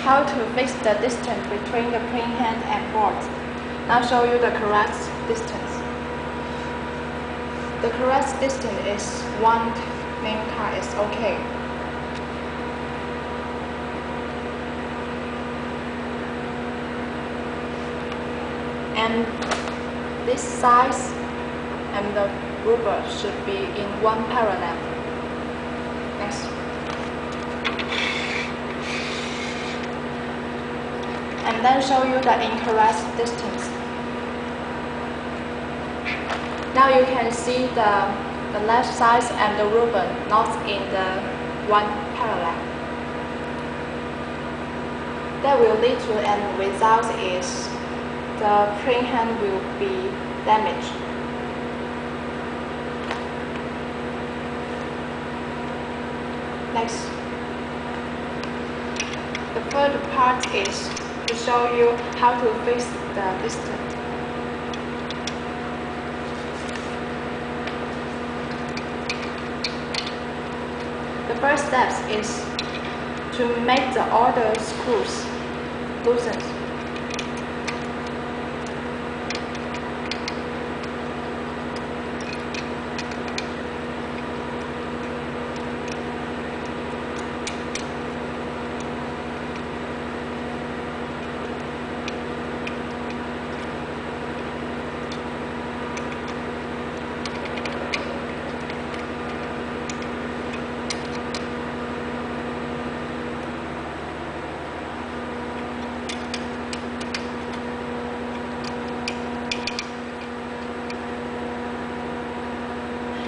how to fix the distance between the printhead and board. I'll show you the correct distance. The correct distance is 1 name card is okay. And this size and the ruler should be in one parallel. Next. And then show you the incorrect distance. Now you can see the left side and the ruler not in the one parallel. That will lead to an result is the printhead will be damaged. Next. The third part is to show you how to fix the distance. The first step is to make all the screws loosen.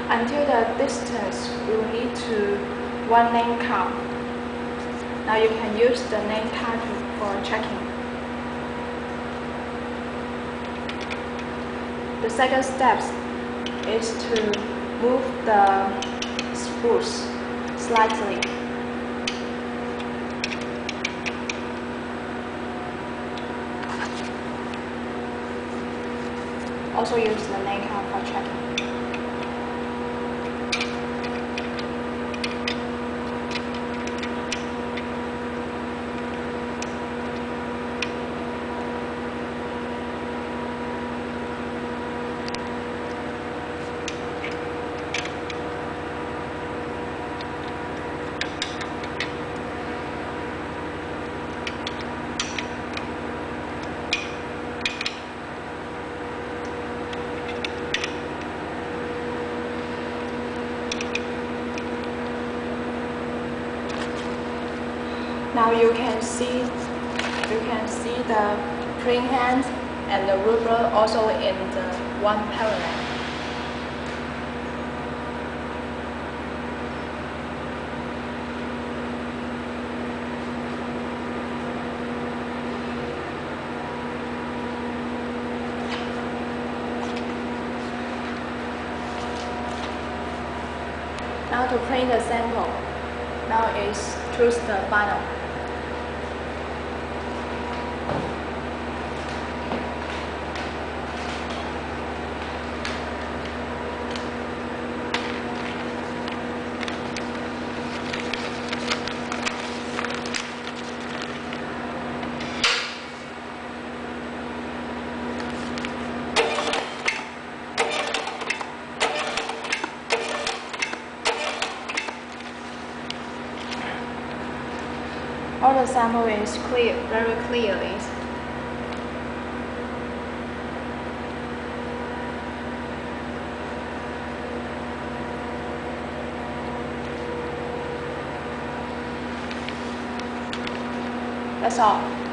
Until the distance will lead to one name card. Now you can use the name card for checking. The second step is to move the screws slightly. Also use the name card for checking. Now you can see the printhead and the ruler also in the one parallel. Now to print the sample. Now is choose the final. All the sample is clear, very clearly. That's all.